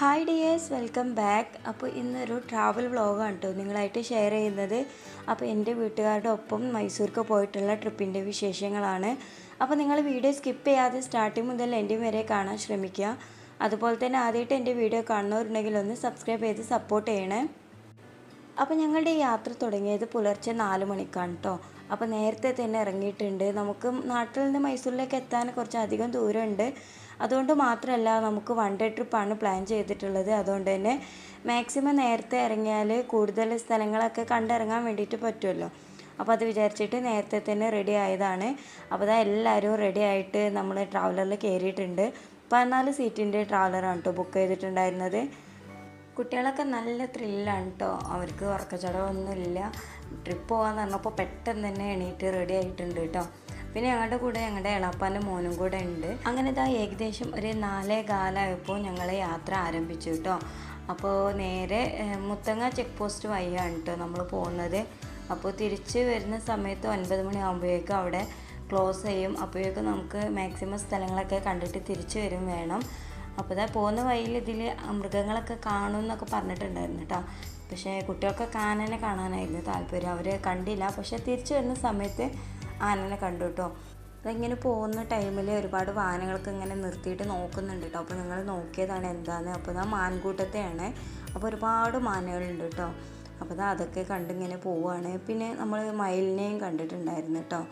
Hi dears, welcome back. അപ്പോൾ ഇന്നൊരു travel വ്ളോഗാണ് കേട്ടോ നിങ്ങളായിട്ട് ഷെയർ ചെയ്യുന്നത്. അപ്പോൾ എൻ്റെ വീട്ടുകാരുടെ ഒപ്പം മൈസൂർക്ക് പോയിട്ടുള്ള ട്രിപ്പിൻ്റെ വിശേഷങ്ങളാണ്. അപ്പോൾ നിങ്ങൾ വീഡിയോ സ്കിപ്പ് ചെയ്യാതെ സ്റ്റാർട്ടിങ് മുതൽ എൻഡിങ് വരെ കാണാൻ ശ്രമിക്കുക. അതുപോലെ തന്നെ ആദ്യമായിട്ട് എൻ്റെ വീഡിയോ കാണുന്നവരുണ്ടെങ്കിൽ ഒന്ന് സബ്സ്ക്രൈബ് ചെയ്ത് സപ്പോർട്ട് ചെയ്യണേ. അപ്പോൾ ഞങ്ങളുടെ യാത്ര തുടങ്ങിയത് പുലർച്ചെ 4 മണിക്കാണ് കേട്ടോ. അപ്പോൾ നേരത്തെ തന്നെ ഇറങ്ങിയിട്ടുണ്ട്. നമുക്ക് നാട്ടിൽ നിന്ന് മൈസൂരിലേക്ക് എത്താൻ കുറച്ചധികം ദൂരമുണ്ട്. അതുകൊണ്ട് മാത്രമല്ല, നമുക്ക് വൺ ഡേ ട്രിപ്പാണ് പ്ലാൻ ചെയ്തിട്ടുള്ളത്. അതുകൊണ്ട് തന്നെ മാക്സിമം നേരത്തെ ഇറങ്ങിയാൽ കൂടുതൽ സ്ഥലങ്ങളൊക്കെ കണ്ടിറങ്ങാൻ വേണ്ടിയിട്ട് പറ്റുമല്ലോ. അപ്പോൾ അത് വിചാരിച്ചിട്ട് നേരത്തെ തന്നെ റെഡി ആയതാണ്. അപ്പോൾ അതാ എല്ലാവരും റെഡി ആയിട്ട് നമ്മൾ ട്രാവലറിൽ കയറിയിട്ടുണ്ട്. 14 സീറ്റിൻ്റെ ട്രാവലറാണ് കേട്ടോ ബുക്ക് ചെയ്തിട്ടുണ്ടായിരുന്നത്. കുട്ടികളൊക്കെ നല്ല ത്രില്ലാണ് കേട്ടോ. അവർക്ക് ഉറക്കച്ചടവൊന്നുമില്ല. ട്രിപ്പ് പോകാമെന്ന് പറഞ്ഞപ്പോൾ പെട്ടെന്ന് തന്നെ എണീറ്റ് റെഡി ആയിട്ടുണ്ട് കേട്ടോ. പിന്നെ ഞങ്ങളുടെ കൂടെ ഞങ്ങളുടെ എളാപ്പാൻ്റെ മോനും കൂടെ ഉണ്ട്. അങ്ങനെ ഇതാ ഏകദേശം ഒരു 4:15 ഞങ്ങൾ യാത്ര ആരംഭിച്ചു കേട്ടോ. അപ്പോൾ നേരെ മുത്തങ്ങ ചെക്ക് പോസ്റ്റ് വഴിയാണ് കേട്ടോ നമ്മൾ പോകുന്നത്. അപ്പോൾ തിരിച്ച് വരുന്ന സമയത്ത് 9 മണിയാകുമ്പോഴേക്കും അവിടെ ക്ലോസ് ചെയ്യും. അപ്പോഴേക്കും നമുക്ക് മാക്സിമം സ്ഥലങ്ങളൊക്കെ കണ്ടിട്ട് തിരിച്ച് വരും വേണം. അപ്പോൾ ഇതാ പോകുന്ന വഴിയിൽ ഇതിൽ മൃഗങ്ങളൊക്കെ കാണും എന്നൊക്കെ പറഞ്ഞിട്ടുണ്ടായിരുന്നു കേട്ടോ. പക്ഷേ കുട്ടികൾക്ക് ആനനെ കാണാനായിരുന്നു താല്പര്യം. അവർ കണ്ടില്ല. പക്ഷേ തിരിച്ചു വരുന്ന സമയത്ത് ആനനെ കണ്ടു കേട്ടോ. അതിങ്ങനെ പോകുന്ന ടൈമിൽ ഒരുപാട് വാഹനങ്ങൾക്ക് ഇങ്ങനെ നിർത്തിയിട്ട് നോക്കുന്നുണ്ട് കേട്ടോ. അപ്പോൾ നിങ്ങൾ നോക്കിയതാണ് എന്താണെന്ന്. അപ്പോൾ ഇതാ മാൻകൂട്ടത്തെയാണ്. അപ്പോൾ ഒരുപാട് മാനുകളുണ്ട് കേട്ടോ. അപ്പോൾ ഇതാ അതൊക്കെ കണ്ടിങ്ങനെ പോവുകയാണ്. പിന്നെ നമ്മൾ മയിലിനെയും കണ്ടിട്ടുണ്ടായിരുന്നു കേട്ടോ.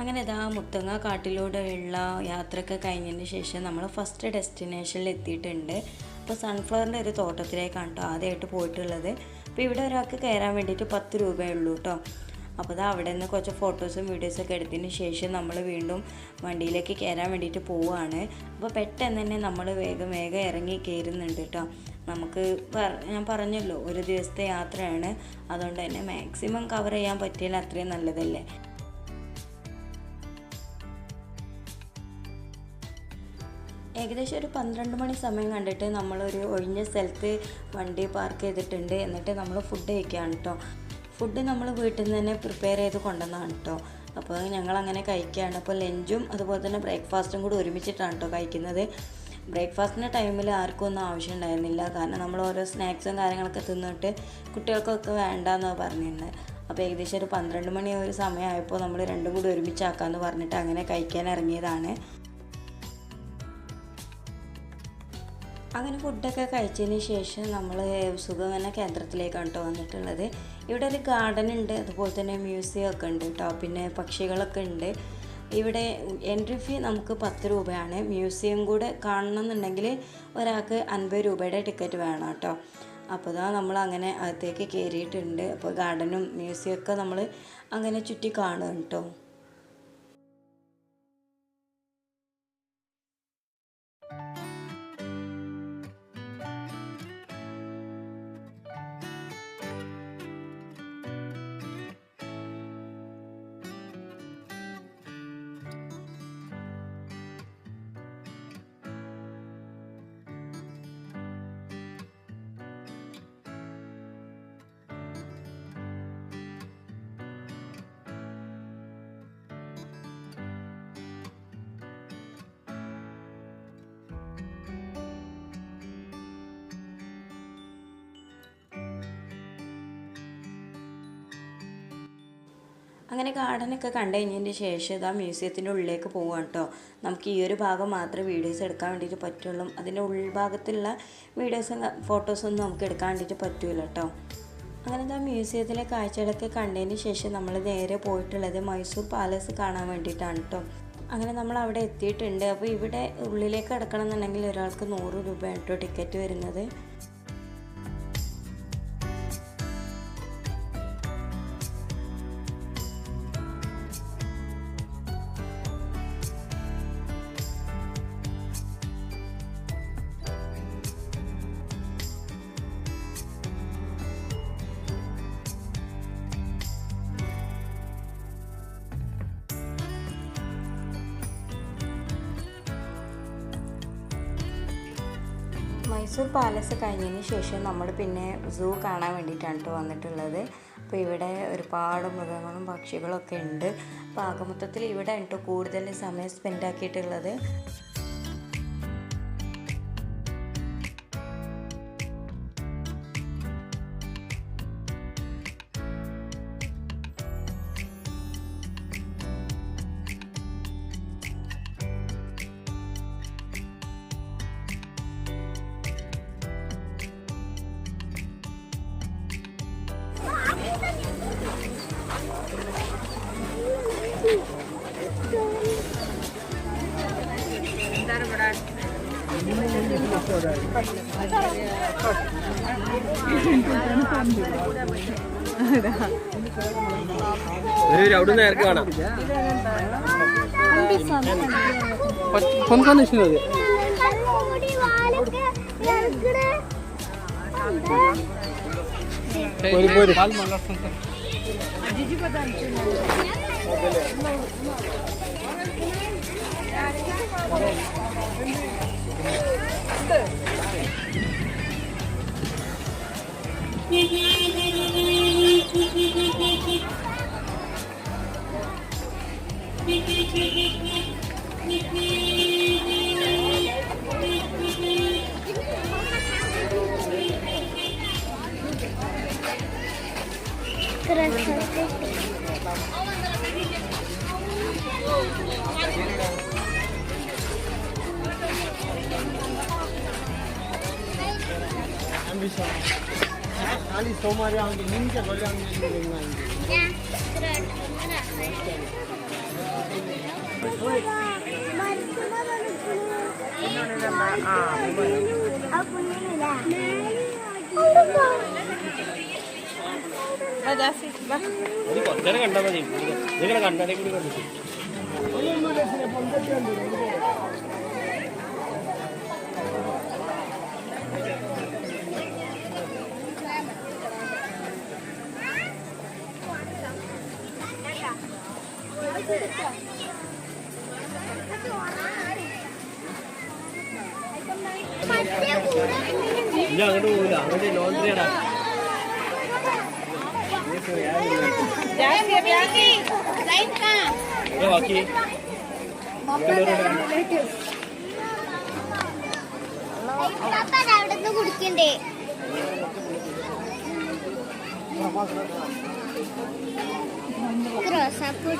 അങ്ങനെ ഇതാ മുത്തങ്ങ കാട്ടിലൂടെയുള്ള യാത്രയൊക്കെ കഴിഞ്ഞതിന് ശേഷം നമ്മൾ ഫസ്റ്റ് ഡെസ്റ്റിനേഷനിൽ എത്തിയിട്ടുണ്ട്. അപ്പോൾ സൺഫ്ലവറിൻ്റെ ഒരു തോട്ടത്തിലേക്കാണ് കേട്ടോ ആദ്യമായിട്ട് പോയിട്ടുള്ളത്. അപ്പോൾ ഇവിടെ ഒരാൾക്ക് കയറാൻ വേണ്ടിയിട്ട് 10 രൂപയേ ഉള്ളൂ കേട്ടോ. അപ്പോൾ ഇതാ അവിടെ നിന്ന് കുറച്ച് ഫോട്ടോസും വീഡിയോസൊക്കെ എടുത്തതിന് ശേഷം നമ്മൾ വീണ്ടും വണ്ടിയിലേക്ക് കയറാൻ വേണ്ടിയിട്ട് പോവുകയാണ്. അപ്പോൾ പെട്ടെന്ന് തന്നെ നമ്മൾ വേഗം ഇറങ്ങി കയറുന്നുണ്ട് കേട്ടോ. നമുക്ക് ഞാൻ പറഞ്ഞല്ലോ, ഒരു ദിവസത്തെ യാത്രയാണ്. അതുകൊണ്ട് തന്നെ മാക്സിമം കവർ ചെയ്യാൻ പറ്റിയാൽ അത്രയും നല്ലതല്ലേ. ഏകദേശം ഒരു 12 മണി സമയം കണ്ടിട്ട് നമ്മളൊരു ഒഴിഞ്ഞ സ്ഥലത്ത് വണ്ടി പാർക്ക് ചെയ്തിട്ടുണ്ട്. എന്നിട്ട് നമ്മൾ ഫുഡ് കഴിക്കുകയാണ് കേട്ടോ. ഫുഡ് നമ്മൾ വീട്ടിൽ നിന്ന് തന്നെ പ്രിപ്പയർ ചെയ്ത് കൊണ്ടുവന്നതാണ് കേട്ടോ. അപ്പോൾ ഞങ്ങളങ്ങനെ കഴിക്കുകയാണ്. അപ്പോൾ ലഞ്ചും അതുപോലെ തന്നെ ബ്രേക്ക്ഫാസ്റ്റും കൂടി ഒരുമിച്ചിട്ടാണ് കേട്ടോ കഴിക്കുന്നത്. ബ്രേക്ക്ഫാസ്റ്റിൻ്റെ ടൈമിൽ ആർക്കും ഒന്നും ആവശ്യം ഉണ്ടായിരുന്നില്ല. കാരണം നമ്മൾ ഓരോ സ്നാക്സും കാര്യങ്ങളൊക്കെ തിന്നിട്ട് കുട്ടികൾക്കൊക്കെ വേണ്ടാന്നാണ് പറഞ്ഞിരുന്നത്. അപ്പോൾ ഏകദേശം ഒരു 12 മണി ഒരു സമയമായപ്പോൾ നമ്മൾ രണ്ടും കൂടി ഒരുമിച്ചാക്കാമെന്ന് പറഞ്ഞിട്ട് അങ്ങനെ കഴിക്കാൻ ഇറങ്ങിയതാണ്. അങ്ങനെ ഫുഡൊക്കെ കഴിച്ചതിന് ശേഷം നമ്മൾ സുഖവന കേന്ദ്രത്തിലേക്കാണ് കേട്ടോ വന്നിട്ടുള്ളത്. ഇവിടെ ഒരു ഗാർഡൻ ഉണ്ട്, അതുപോലെ തന്നെ മ്യൂസിയം ഒക്കെ ഉണ്ട് കേട്ടോ. പിന്നെ പക്ഷികളൊക്കെ ഉണ്ട്. ഇവിടെ എൻട്രി ഫീ നമുക്ക് 10 രൂപയാണ്. മ്യൂസിയം കൂടെ കാണണമെന്നുണ്ടെങ്കിൽ ഒരാൾക്ക് 50 രൂപയുടെ ടിക്കറ്റ് വേണം കേട്ടോ. അപ്പോൾ ഇതാ നമ്മൾ അങ്ങനെ അകത്തേക്ക് കയറിയിട്ടുണ്ട്. അപ്പോൾ ഗാർഡനും മ്യൂസിയമൊക്കെ നമ്മൾ അങ്ങനെ ചുറ്റി കാണുക കേട്ടോ. അങ്ങനെ ഗാർഡനൊക്കെ കണ്ടു കഴിഞ്ഞതിന് ശേഷം ഇതാ മ്യൂസിയത്തിൻ്റെ ഉള്ളിലേക്ക് പോവുകയാണ് കേട്ടോ. നമുക്ക് ഈ ഒരു ഭാഗം മാത്രമേ വീഡിയോസ് എടുക്കാൻ വേണ്ടിയിട്ട് പറ്റുള്ളൂ. അതിൻ്റെ ഉൾഭാഗത്തുള്ള വീഡിയോസും ഫോട്ടോസൊന്നും നമുക്ക് എടുക്കാൻ വേണ്ടിയിട്ട് പറ്റില്ല കേട്ടോ. അങ്ങനെ ഇതാ മ്യൂസിയത്തിലെ കാഴ്ചകളൊക്കെ കണ്ടതിന് ശേഷം നമ്മൾ നേരെ പോയിട്ടുള്ളത് മൈസൂർ പാലസ് കാണാൻ വേണ്ടിയിട്ടാണ് കേട്ടോ. അങ്ങനെ നമ്മൾ അവിടെ എത്തിയിട്ടുണ്ട്. അപ്പോൾ ഇവിടെ ഉള്ളിലേക്ക് കിടക്കണം എന്നുണ്ടെങ്കിൽ ഒരാൾക്ക് 100 രൂപയാണ് കേട്ടോ ടിക്കറ്റ് വരുന്നത്. മൈസൂർ പാലസ് കഴിഞ്ഞതിന് ശേഷം നമ്മൾ പിന്നെ സൂ കാണാൻ വേണ്ടിയിട്ടാണ് കേട്ടോ വന്നിട്ടുള്ളത്. അപ്പോൾ ഇവിടെ ഒരുപാട് മൃഗങ്ങളും പക്ഷികളും ഒക്കെ ഉണ്ട്. അപ്പോൾ ആകമൊത്തത്തിൽ ഇവിടെ കേട്ടോ കൂടുതൽ സമയം സ്പെൻഡ് ആക്കിയിട്ടുള്ളത്. അവിടെ നേരെ കാണാം കൊണ്ടാണ് ഇഷ്ടം. Ali somari ang ninja golang ningan. ഇല്ല അങ്ങോട്ട് പോകില്ല, അങ്ങോട്ട് ലോണ്ടറി ഇടാം. ബാക്കി അവിടുന്ന് കുടിക്കണ്ടേ? റോസാപ്പൂ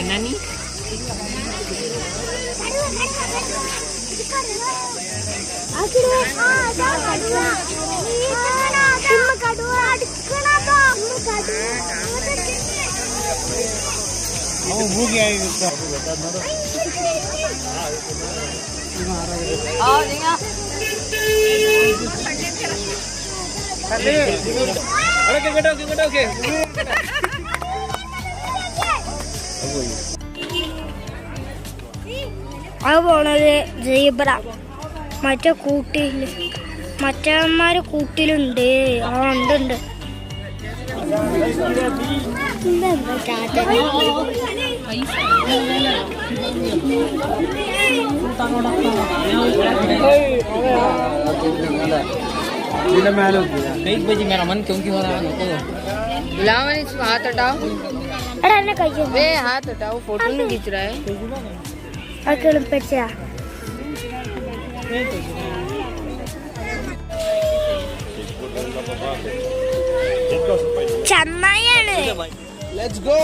nani അത് പോണത് സീബ്ര മറ്റേ കൂട്ടില് മറ്റന്മാര് കൂട്ടിലുണ്ട്. ഉണ്ട് कई बजे मेरा मन क्यों हो रहा है बुलावन इसको हाथ हटाओ वे हाथ हटाओ फोटो नहीं खींच रहा है ചെന്നായാണ് ലെറ്റ്സ് ഗോ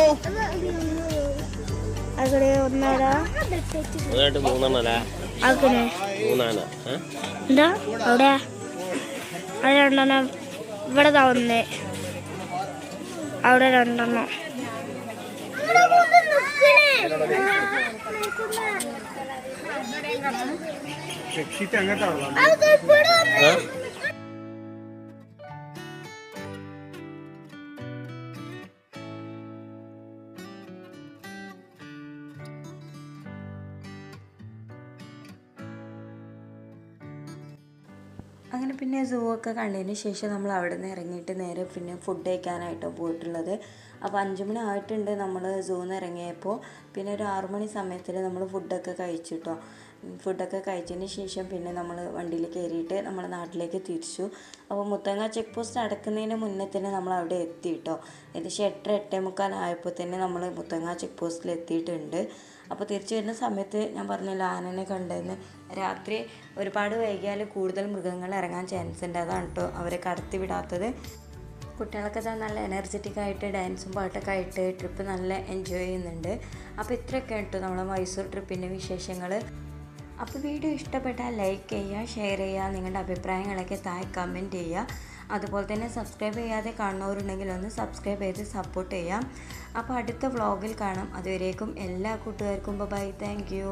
അവിടെ ഒന്നാടാ മൂന്നെണ്ണല്ലേ ആക്കണേ മൂന്നാണ് എന്താ അവിടെ അത് രണ്ടെണ്ണം ഇവിടെ താവുന്നേ അവിടെ രണ്ടെണ്ണം അങ്ങനെ പിന്നെ സൂ ഒക്കെ കണ്ടതിന് ശേഷം നമ്മൾ അവിടെ നിന്ന് ഇറങ്ങിയിട്ട് നേരെ പിന്നെ ഫുഡ് കഴിക്കാനായിട്ടാണ് പോയിട്ടുള്ളത്. അപ്പോൾ 5 മണി ആയിട്ടുണ്ട് നമ്മൾ സൂന്ന് നിന്ന് ഇറങ്ങിയപ്പോൾ. പിന്നെ ഒരു 6 മണി സമയത്തിൽ നമ്മൾ ഫുഡൊക്കെ കഴിച്ചു കേട്ടോ. ഫുഡൊക്കെ കഴിച്ചതിന് ശേഷം പിന്നെ നമ്മൾ വണ്ടിയിൽ കയറിയിട്ട് നമ്മുടെ നാട്ടിലേക്ക് തിരിച്ചു. അപ്പോൾ മുത്തങ്ങ ചെക്ക് പോസ്റ്റ് അടക്കുന്നതിന് മുന്നേ തന്നെ നമ്മൾ അവിടെ എത്തി കേട്ടോ. ഏകദേശം 8:45 ആയപ്പോൾ തന്നെ നമ്മൾ മുത്തങ്ങ ചെക്ക് പോസ്റ്റിൽ എത്തിയിട്ടുണ്ട്. അപ്പോൾ തിരിച്ചു വരുന്ന സമയത്ത് ഞാൻ പറഞ്ഞല്ലോ ആനനെ കണ്ടെന്ന്. രാത്രി ഒരുപാട് വൈകിയാൽ കൂടുതൽ മൃഗങ്ങൾ ഇറങ്ങാൻ ചാൻസ് ഉണ്ട്. അതാണ് കേട്ടോ അവരെ കടത്തി വിടാത്തത്. കുട്ടികളൊക്കെ നല്ല എനർജറ്റിക് ആയിട്ട് ഡാൻസും പാട്ടൊക്കെ ആയിട്ട് ട്രിപ്പ് നല്ല എൻജോയ് ചെയ്യുന്നുണ്ട്. അപ്പോൾ ഇത്രയൊക്കെ കേട്ടോ നമ്മുടെ മൈസൂർ ട്രിപ്പിൻ്റെ വിശേഷങ്ങൾ. അപ്പോൾ വീഡിയോ ഇഷ്ടപ്പെട്ടാൽ ലൈക്ക് ചെയ്യുക, ഷെയർ ചെയ്യുക, നിങ്ങളുടെ അഭിപ്രായങ്ങളൊക്കെ താഴെ കമൻറ്റ് ചെയ്യുക. അതുപോലെ തന്നെ സബ്സ്ക്രൈബ് ചെയ്യാതെ കാണുന്നവരുണ്ടെങ്കിൽ ഒന്ന് സബ്സ്ക്രൈബ് ചെയ്ത് സപ്പോർട്ട് ചെയ്യാം. അപ്പോൾ അടുത്ത വ്ളോഗിൽ കാണാം. അതുവരേക്കും എല്ലാ കൂട്ടുകാർക്കും ബൈ. Thank you.